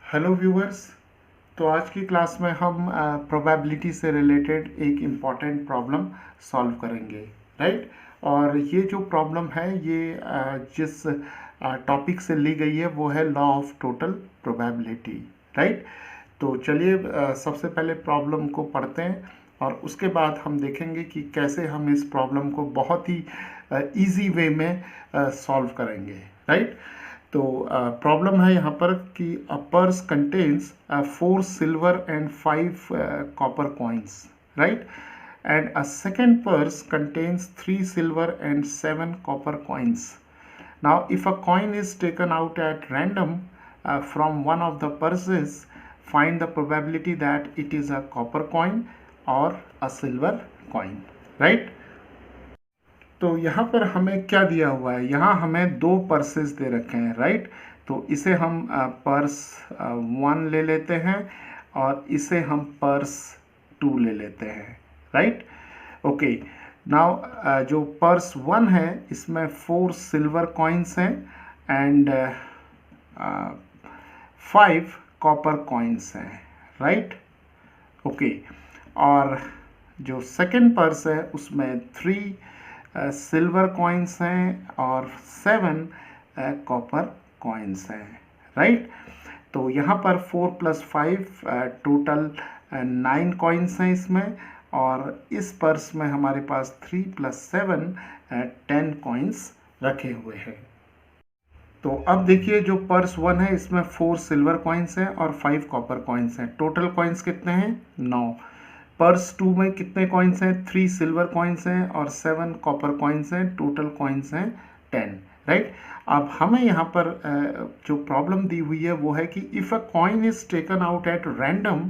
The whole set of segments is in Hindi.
Hello viewers. तो आज की क्लास में हम प्रोबेबिलिटी से रिलेटेड एक इम्पॉर्टेंट प्रॉब्लम सॉल्व करेंगे, राइट। और ये जो प्रॉब्लम है ये जिस टॉपिक से ली गई है वो है law of total probability, right. तो चलिए सबसे पहले प्रॉब्लम को पढ़ते हैं और उसके बाद हम देखेंगे कि कैसे हम इस प्रॉब्लम को बहुत ही इजी वे में सॉल्व करेंगे, राइट। तो प्रॉब्लम है यहाँ पर कि a purse contains 4 silver and 5 copper coins, right. And a second purse contains 3 silver and 7 copper coins. Now, if a coin is taken out at random from one of the purses, find the probability that it is a copper coin or a silver coin, right? तो यहाँ पर हमें क्या दिया हुआ है, यहाँ हमें दो पर्सेस दे रखे हैं, राइट। तो इसे हम पर्स 1 ले लेते हैं और इसे हम पर्स 2 ले लेते हैं, राइट। ओके, नाउ जो पर्स 1 है इसमें 4 सिल्वर कॉइन्स हैं एंड 5 कॉपर कॉइन्स हैं, राइट। ओके, और जो सेकंड पर्स है उसमें 3 सिल्वर कॉइन्स हैं और 7 कॉपर कॉइन्स हैं, राइट। तो यहाँ पर 4 + 5 टोटल 9 कॉइन्स हैं इसमें, और इस पर्स में हमारे पास 3 + 7 10 कॉइन्स रखे हुए हैं। तो अब देखिए जो पर्स 1 है इसमें 4 सिल्वर कॉइन्स हैं और 5 कॉपर कॉइन्स हैं। टोटल कॉइन्स कितने हैं? 9। पर्स 2 में कितने कॉइन्स हैं? 3 सिल्वर कॉइन्स हैं और 7 कॉपर कॉइन्स हैं। टोटल कॉइन्स हैं 10, राइट। अब हमें यहाँ पर जो प्रॉब्लम दी हुई है वो है कि if a coin is taken out at random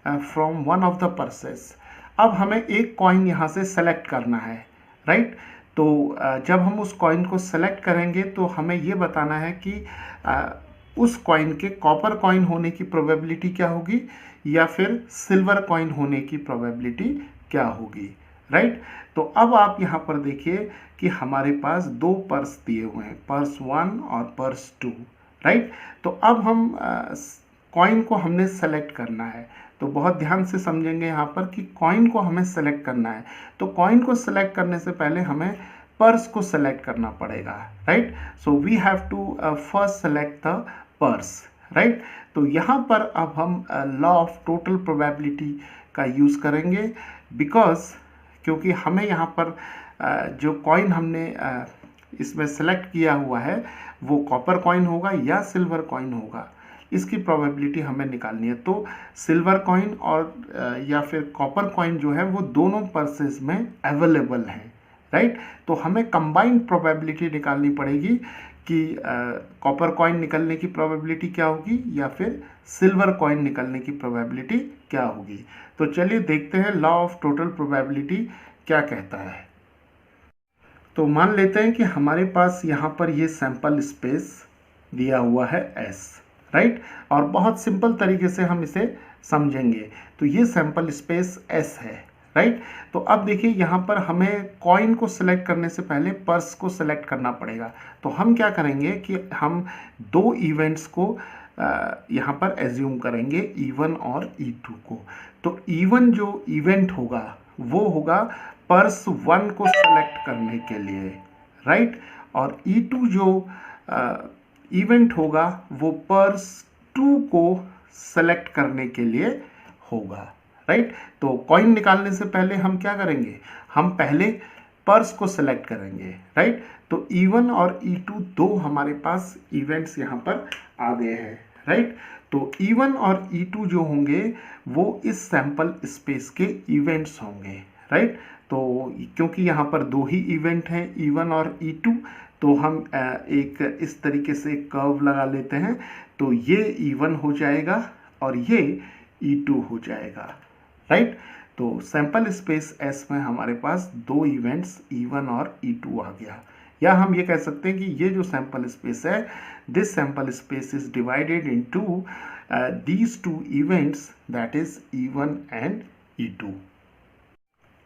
from one of the purses. अब हमें एक कॉइन यहाँ से सेलेक्ट करना है, राइट। तो जब हम उस कॉइन को सेलेक्ट करेंगे तो हमें ये बताना है कि उस कॉइन के कॉपर कॉइन होने की प्रोबेबिलिटी क्या होगी या फिर सिल्वर कॉइन होने की प्रोबेबिलिटी क्या होगी, राइट। तो अब आप यहाँ पर देखिए कि हमारे पास दो पर्स दिए हुए हैं, पर्स 1 और पर्स 2, राइट। तो अब हम कॉइन को हमने सेलेक्ट करना है, तो बहुत ध्यान से समझेंगे यहाँ पर कि कॉइन को हमें सेलेक्ट करना है। तो कॉइन को सेलेक्ट करने से पहले हमें पर्स को सेलेक्ट करना पड़ेगा, right. So we have to first select the purse, right. तो यहाँ पर अब हम लॉ ऑफ टोटल प्रोबेबिलिटी का यूज़ करेंगे, बिकॉज क्योंकि हमें यहाँ पर जो कॉइन हमने इसमें सेलेक्ट किया हुआ है वो कॉपर कॉइन होगा या सिल्वर कॉइन होगा, इसकी प्रोबेबिलिटी हमें निकालनी है। तो सिल्वर कॉइन और या फिर कॉपर कॉइन जो है वो दोनों पर्सेस में अवेलेबल है, राइट। तो हमें कंबाइंड प्रोबेबिलिटी निकालनी पड़ेगी कि कॉपर कॉइन निकलने की प्रोबेबिलिटी क्या होगी या फिर सिल्वर कॉइन निकलने की प्रोबेबिलिटी क्या होगी। तो चलिए देखते हैं लॉ ऑफ टोटल प्रोबेबिलिटी क्या कहता है। तो मान लेते हैं कि हमारे पास यहाँ पर ये सैंपल स्पेस दिया हुआ है S, राइट। और बहुत सिंपल तरीके से हम इसे समझेंगे। तो ये सैंपल स्पेस S है, राइट। तो अब देखिए यहाँ पर हमें कॉइन को सिलेक्ट करने से पहले पर्स को सिलेक्ट करना पड़ेगा। तो हम क्या करेंगे कि हम दो इवेंट्स को यहाँ पर एज्यूम करेंगे, E1 और E2 को। तो E1 जो इवेंट होगा वो होगा पर्स 1 को सेलेक्ट करने के लिए, राइट। और E2 जो इवेंट होगा वो पर्स 2 को सेलेक्ट करने के लिए होगा, राइट। तो कॉइन निकालने से पहले हम क्या करेंगे, हम पहले पर्स को सेलेक्ट करेंगे, राइट। तो E1 और E2 दो हमारे पास इवेंट्स यहाँ पर आ गए हैं, राइट। तो E1 और E2 जो होंगे वो इस सैंपल स्पेस के इवेंट्स होंगे, राइट। तो क्योंकि यहाँ पर दो ही इवेंट हैं E1 और E2, तो हम एक इस तरीके से कर्व लगा लेते हैं। तो ये E1 हो जाएगा और ये E2 हो जाएगा, राइट। तो सैंपल स्पेस S में हमारे पास दो इवेंट्स E1 और E2 आ गया। या हम ये कह सकते हैं कि ये जो सैंपल स्पेस है, this sample space is divided into these two events, that is E1 and E2।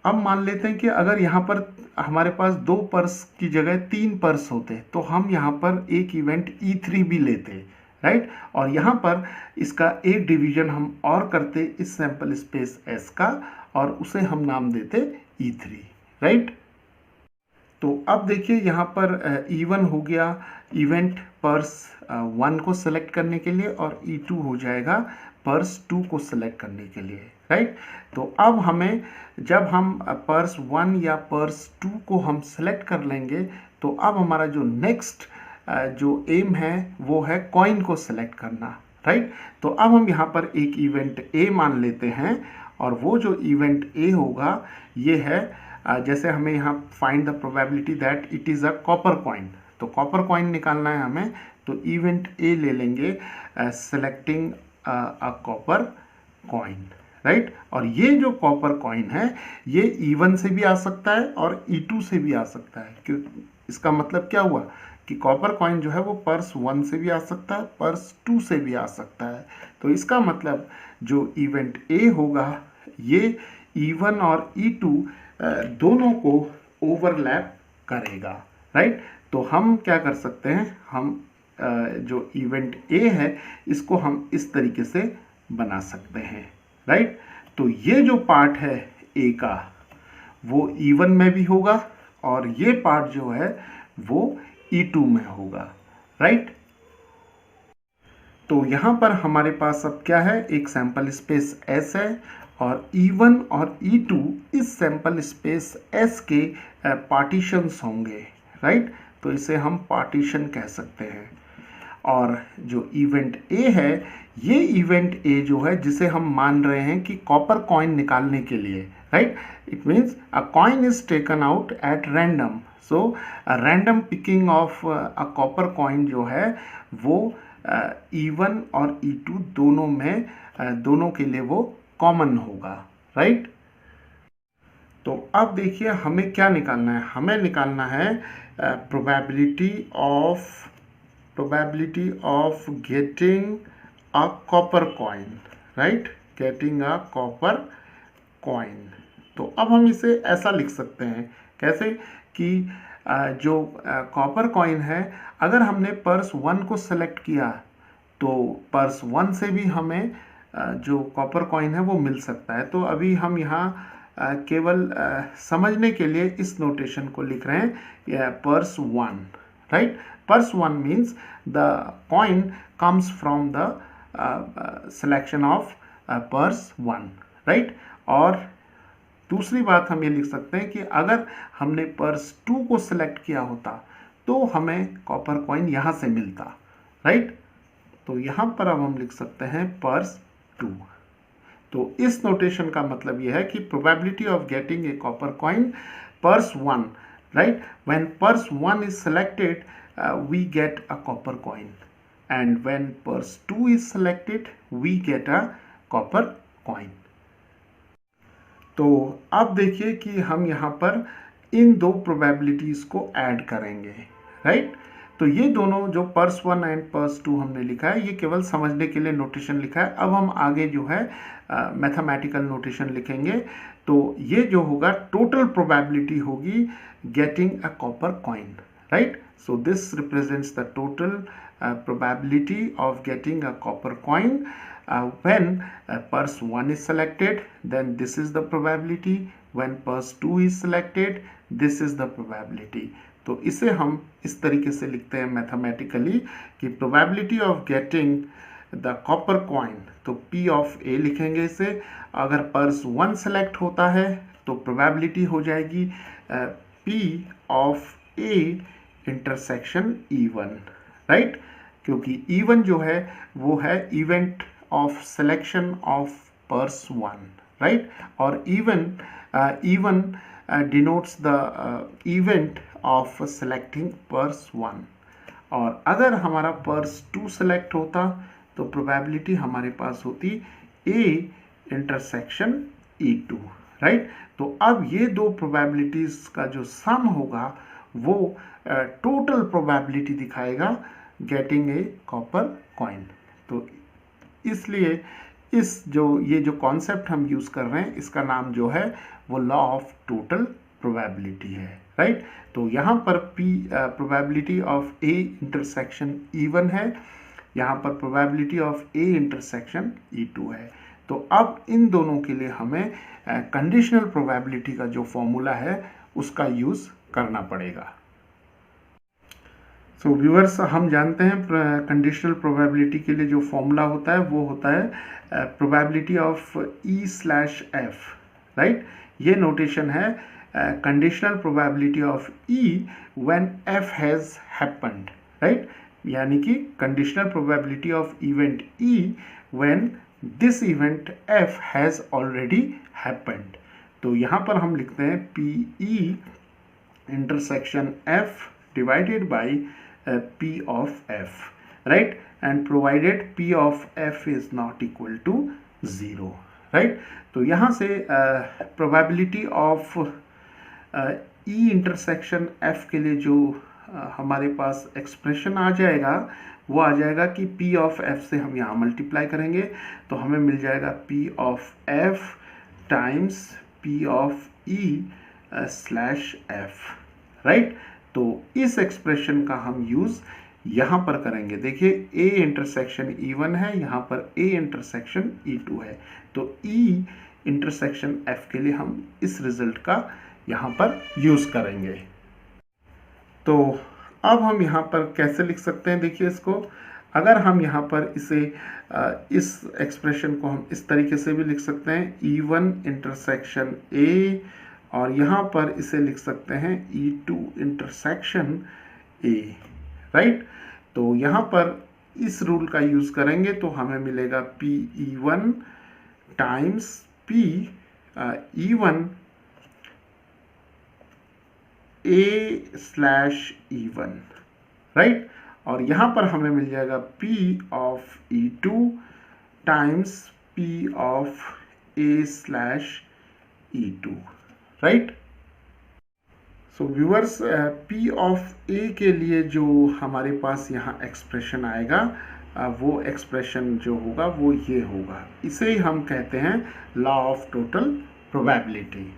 अब मान लेते हैं कि अगर यहाँ पर हमारे पास दो पर्स की जगह 3 पर्स होते तो हम यहाँ पर एक इवेंट E3 भी लेते, राइट। और यहाँ पर इसका एक डिवीजन हम और करते इस सैंपल स्पेस S का, और उसे हम नाम देते E3, राइट। तो अब देखिए यहाँ पर E1 हो गया इवेंट पर्स 1 को सेलेक्ट करने के लिए, और E2 हो जाएगा पर्स 2 को सेलेक्ट करने के लिए, राइट। तो अब हमें जब हम पर्स 1 या पर्स 2 को हम सेलेक्ट कर लेंगे, तो अब हमारा जो नेक्स्ट जो एम है वो है कॉइन को सेलेक्ट करना, राइट। तो अब हम यहाँ पर एक इवेंट ए मान लेते हैं, और वो जो इवेंट ए होगा ये है जैसे हमें यहाँ find the probability that it is a copper coin, तो कॉपर कॉइन निकालना है हमें, तो इवेंट ए ले लेंगे सेलेक्टिंग अ कॉपर कॉइन, राइट। और ये जो कॉपर कॉइन है ये E1 से भी आ सकता है और E2 से भी आ सकता है। क्यों? इसका मतलब क्या हुआ कि कॉपर कॉइन जो है वो पर्स 1 से भी आ सकता है, पर्स 2 से भी आ सकता है। तो इसका मतलब जो इवेंट ए होगा ये E1 और E2 दोनों को ओवरलैप करेगा, राइट। तो हम क्या कर सकते हैं, हम जो इवेंट ए है इसको हम इस तरीके से बना सकते हैं, राइट। तो ये जो पार्ट है ए का वो E1 में भी होगा, और ये पार्ट जो है वो E2 में होगा, राइट। तो यहाँ पर हमारे पास अब क्या है, एक सैंपल स्पेस S है, और E1 और E2 इस सैंपल स्पेस S के पार्टीशंस होंगे, राइट। तो इसे हम पार्टीशन कह सकते हैं। और जो इवेंट ए है, ये इवेंट ए जो है जिसे हम मान रहे हैं कि कॉपर कॉइन निकालने के लिए, right, it means a coin is taken out at random, so random picking of a copper coin जो है वो E1 और E2 दोनों में दोनों के लिए वो कॉमन होगा, राइट। तो अब देखिए हमें क्या निकालना है, हमें निकालना है probability of getting a copper coin, right, getting a copper coin. तो अब हम इसे ऐसा लिख सकते हैं, कैसे कि जो कॉपर कॉइन है, अगर हमने पर्स 1 को सेलेक्ट किया तो पर्स 1 से भी हमें जो कॉपर कॉइन है वो मिल सकता है। तो अभी हम यहाँ केवल समझने के लिए इस नोटेशन को लिख रहे हैं, purse 1, right. Purse 1 means the coin comes from the selection of purse 1, right. और दूसरी बात हम ये लिख सकते हैं कि अगर हमने पर्स 2 को सिलेक्ट किया होता तो हमें कॉपर कॉइन यहाँ से मिलता, राइट। तो यहाँ पर अब हम लिख सकते हैं पर्स 2। तो इस नोटेशन का मतलब यह है कि probability of getting a copper coin purse 1, right, when purse 1 is selected we get a copper coin, and when purse 2 is selected we get a copper coin. तो अब देखिए कि हम यहाँ पर इन दो प्रोबेबिलिटीज़ को ऐड करेंगे, राइट। तो ये दोनों जो पर्स 1 एंड पर्स 2 हमने लिखा है ये केवल समझने के लिए नोटेशन लिखा है। अब हम आगे जो है मैथमेटिकल नोटेशन लिखेंगे। तो ये जो होगा टोटल प्रोबेबिलिटी होगी getting a copper coin, right. So this represents the total probability of getting a copper coin when purse 1 is selected, then this is the probability, when purse 2 is selected, this is the probability। तो इसे हम इस तरीके से लिखते हैं मैथमेटिकली कि probability of getting the copper coin, तो P ऑफ A लिखेंगे इसे। अगर पर्स 1 सेलेक्ट होता है तो प्रोबेबिलिटी हो जाएगी P of A intersection E1, right, क्योंकि E1 जो है वो है event of selection of purse 1, right, or even E1 denotes the event of selecting purse 1। और अगर हमारा पर्स 2 सेलेक्ट होता तो प्रोबेबिलिटी हमारे पास होती A इंटरसेक्शन E2, राइट। तो अब ये दो प्रोबेबिलिटीज का जो सम होगा वो टोटल प्रोबेबिलिटी दिखाएगा गेटिंग ए कॉपर कॉइन। तो इसलिए ये जो कॉन्सेप्ट हम यूज़ कर रहे हैं इसका नाम जो है वो लॉ ऑफ टोटल प्रोबेबिलिटी है, राइट। तो यहाँ पर P probability of A intersection E1 है, यहाँ पर probability of A intersection E2 है। तो अब इन दोनों के लिए हमें कंडीशनल प्रोबेबिलिटी का जो फॉर्मूला है उसका यूज़ करना पड़ेगा। सो व्यूअर्स, हम जानते हैं कंडीशनल प्रोबेबिलिटी के लिए जो फॉर्मूला होता है वो होता है प्रोबेबिलिटी ऑफ E/F, राइट। ये नोटेशन है conditional probability of E when F has happened, right. यानी कि conditional probability of event E when this event F has already happened. तो यहाँ पर हम लिखते हैं PE intersection F divided by P of F, right, and provided P of F is not equal to 0, right। तो यहाँ से probability of E intersection F के लिए जो हमारे पास एक्सप्रेशन आ जाएगा वो आ जाएगा कि P of F से हम यहाँ मल्टीप्लाई करेंगे तो हमें मिल जाएगा P of F times P of E/F, right. तो इस एक्सप्रेशन का हम यूज़ यहाँ पर करेंगे। देखिए A इंटरसेक्शन E1 है, यहाँ पर A इंटरसेक्शन E2 है, तो E इंटरसेक्शन F के लिए हम इस रिजल्ट का यहाँ पर यूज़ करेंगे। तो अब हम यहाँ पर कैसे लिख सकते हैं, देखिए इसको अगर हम यहाँ पर इसे इस एक्सप्रेशन को हम इस तरीके से भी लिख सकते हैं E1 इंटरसेक्शन A, और यहाँ पर इसे लिख सकते हैं E2 इंटरसेक्शन A, राइट। तो यहाँ पर इस रूल का यूज़ करेंगे तो हमें मिलेगा PE1 times PE1 A/E1, right. और यहाँ पर हमें मिल जाएगा P of E2 times P of A/E2, right. So viewers, P of A के लिए जो हमारे पास यहाँ एक्सप्रेशन आएगा वो एक्सप्रेशन जो होगा वो ये होगा, इसे ही हम कहते हैं लॉ ऑफ टोटल प्रोबेबिलिटी।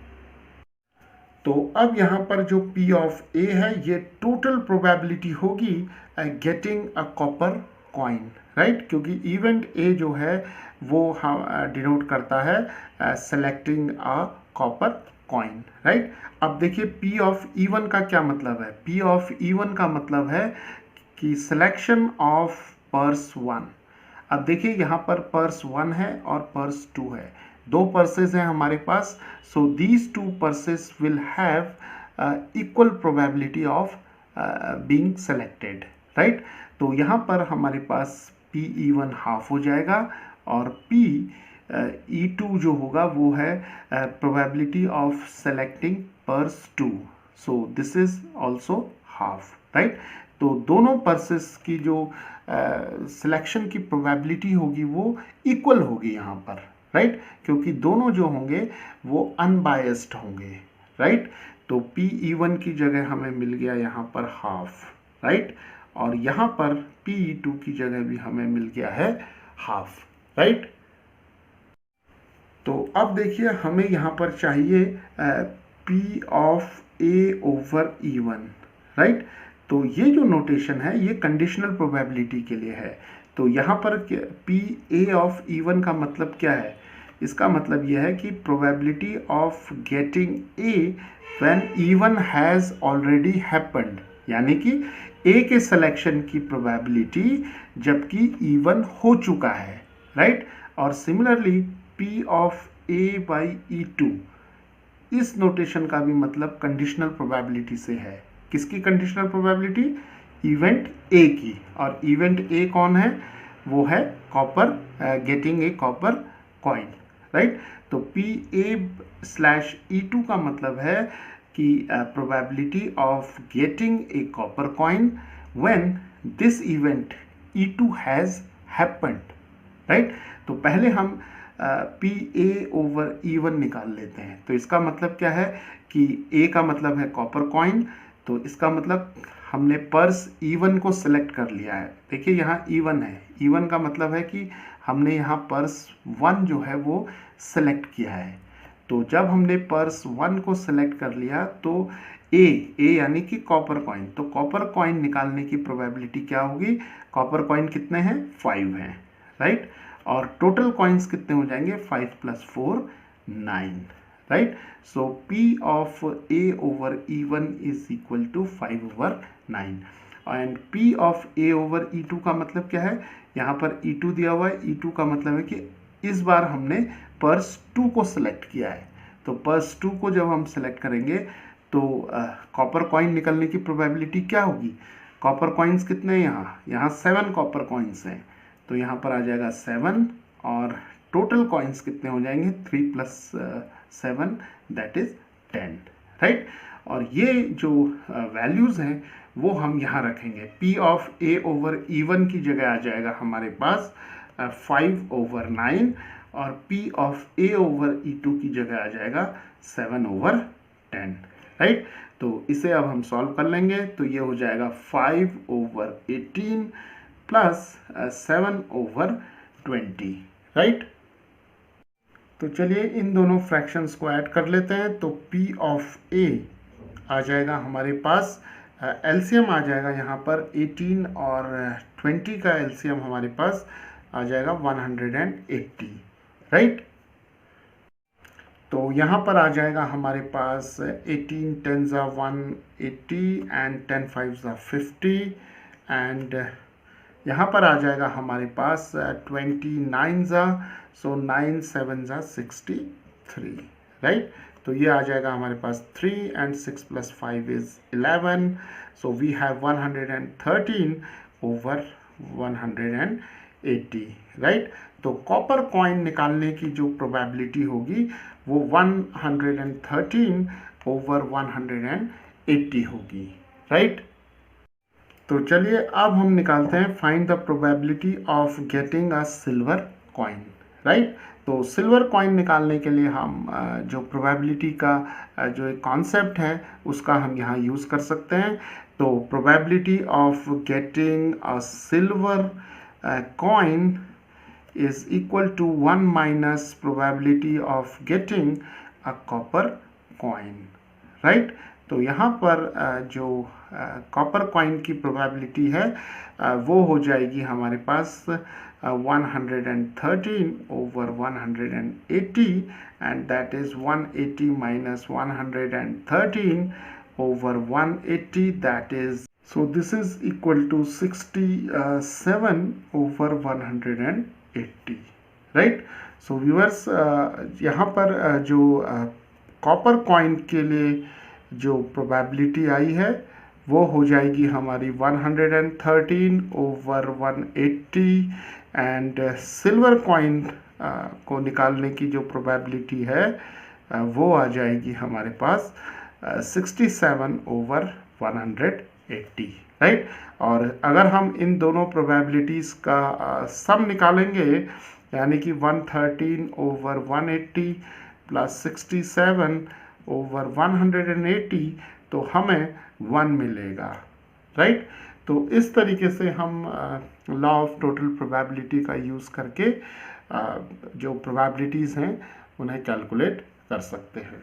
तो अब यहाँ पर जो P ऑफ A है ये टोटल प्रोबेबिलिटी होगी getting a copper coin, right, क्योंकि इवेंट A जो है वो डिनोट करता है सेलेक्टिंग अ कॉपर कॉइन, राइट। अब देखिए P ऑफ E1 का क्या मतलब है, P ऑफ E1 का मतलब है कि सिलेक्शन ऑफ पर्स 1। अब देखिए यहाँ पर पर्स 1 है और पर्स 2 है, दो पर्सेस हैं हमारे पास, so these two persons will have equal probability of being selected, right. तो यहाँ पर हमारे पास PE1 हाफ हो जाएगा और PE2 जो होगा वो है probability of selecting purse 2, so this is also half, right. तो दोनों पर्सेस की जो सिलेक्शन की प्रोबेबिलिटी होगी वो इक्वल होगी यहाँ पर, राइट, क्योंकि दोनों जो होंगे वो अनबायस्ड होंगे, राइट। तो PE1 की जगह हमें मिल गया यहाँ पर हाफ, राइट, और यहाँ पर PE2 की जगह भी हमें मिल गया है हाफ, राइट। तो अब देखिए हमें यहाँ पर चाहिए P of A over E1, right. तो ये जो नोटेशन है ये कंडीशनल प्रोबेबिलिटी के लिए है। तो यहाँ पर PA ऑफ E1 का मतलब क्या है, इसका मतलब यह है कि probability of getting A when E1 has already happened, यानी कि A के सिलेक्शन की प्रोबेबिलिटी जबकि E1 हो चुका है, राइट। और similarly P of A by E2, इस नोटेशन का भी मतलब कंडीशनल प्रोबेबिलिटी से है। किसकी कंडीशनल प्रोबेबिलिटी, इवेंट A की, और इवेंट A कौन है, वो है copper, getting a copper coin, right. तो PA/E2 का मतलब है कि probability of getting a copper coin when this event E2 has happened, right. तो पहले हम PA ओवर E1 निकाल लेते हैं। तो इसका मतलब क्या है कि A का मतलब है कॉपर कॉइन, तो इसका मतलब हमने पर्स E1 को सिलेक्ट कर लिया है। देखिए यहाँ E1 है, E1 का मतलब है कि हमने यहाँ पर्स 1 जो है वो सिलेक्ट किया है। तो जब हमने पर्स 1 को सिलेक्ट कर लिया तो ए यानी कि कॉपर कॉइन, तो कॉपर कॉइन निकालने की प्रोबेबिलिटी क्या होगी? कॉपर कॉइन कितने हैं? 5 हैं, राइट। और टोटल कॉइन्स कितने हो जाएंगे? 5 + 4 9, right. So P of A over E1 is equal to 5/9 and P of A over E2 का मतलब क्या है? यहाँ पर E2 दिया हुआ है, E2 का मतलब है कि इस बार हमने पर्स 2 को सिलेक्ट किया है, तो पर्स 2 को जब हम सिलेक्ट करेंगे तो कॉपर कॉइन निकलने की प्रोबेबिलिटी क्या होगी? कॉपर कॉइन्स कितने हैं यहाँ 7 कॉपर कॉइन्स हैं, तो यहाँ पर आ जाएगा 7 और टोटल कॉइन्स कितने हो जाएंगे? 3 + 7 दैट इज 10, राइट। और ये जो वैल्यूज़ हैं वो हम यहाँ रखेंगे। P of A over E1 की जगह आ जाएगा हमारे पास 5/9 और P of A over E2 की जगह आ जाएगा 7/10, राइट। तो इसे अब हम सॉल्व कर लेंगे, तो ये हो जाएगा 5/18 प्लस 7/20, राइट। तो चलिए इन दोनों फ्रैक्शंस को ऐड कर लेते हैं। तो P ऑफ A आ जाएगा हमारे पास, एलसीएम आ जाएगा यहाँ पर 18 और 20 का एलसीएम हमारे पास आ जाएगा 180, राइट। तो यहाँ पर आ जाएगा हमारे पास 18 10 ज़ा 180 एंड 10 5 ज़ा 50 एंड यहाँ पर आ जाएगा हमारे पास 29 ज़ा, सो 9 7 ज़ा 63, राइट। तो ये आ जाएगा हमारे पास 3 and 6 + 5 is 11, so we have 113 over 180, right. तो कॉपर कॉइन निकालने की जो प्रोबेबिलिटी होगी वो 113 ओवर 180 होगी, राइट। तो चलिए अब हम निकालते हैं find the probability of getting a silver coin, right. तो सिल्वर कॉइन निकालने के लिए हम जो प्रोबेबिलिटी का जो एक कॉन्सेप्ट है उसका हम यहाँ यूज़ कर सकते हैं। तो probability of getting a silver coin is equal to 1 minus probability of getting a copper coin, right। तो यहाँ पर जो कॉपर कॉइन की प्रोबेबिलिटी है वो हो जाएगी हमारे पास 113 over 180 and that is 180 minus 113 over 180 that is, so this is equal to 67 over 180, right। so viewers यहाँ पर जो कॉपर कॉइन के लिए जो प्रोबेबिलिटी आई है वो हो जाएगी हमारी 113 ओवर 180 एंड सिल्वर कॉइन को निकालने की जो प्रोबेबिलिटी है वो आ जाएगी हमारे पास 67 ओवर 180, राइट। और अगर हम इन दोनों प्रोबेबिलिटीज़ का सम निकालेंगे यानी कि 113 ओवर 180 प्लस 67 ओवर 180 तो हमें 1 मिलेगा, राइट। तो इस तरीके से हम लॉ ऑफ टोटल प्रोबेबिलिटी का यूज़ करके जो प्रोबेबिलिटीज़ हैं उन्हें कैलकुलेट कर सकते हैं।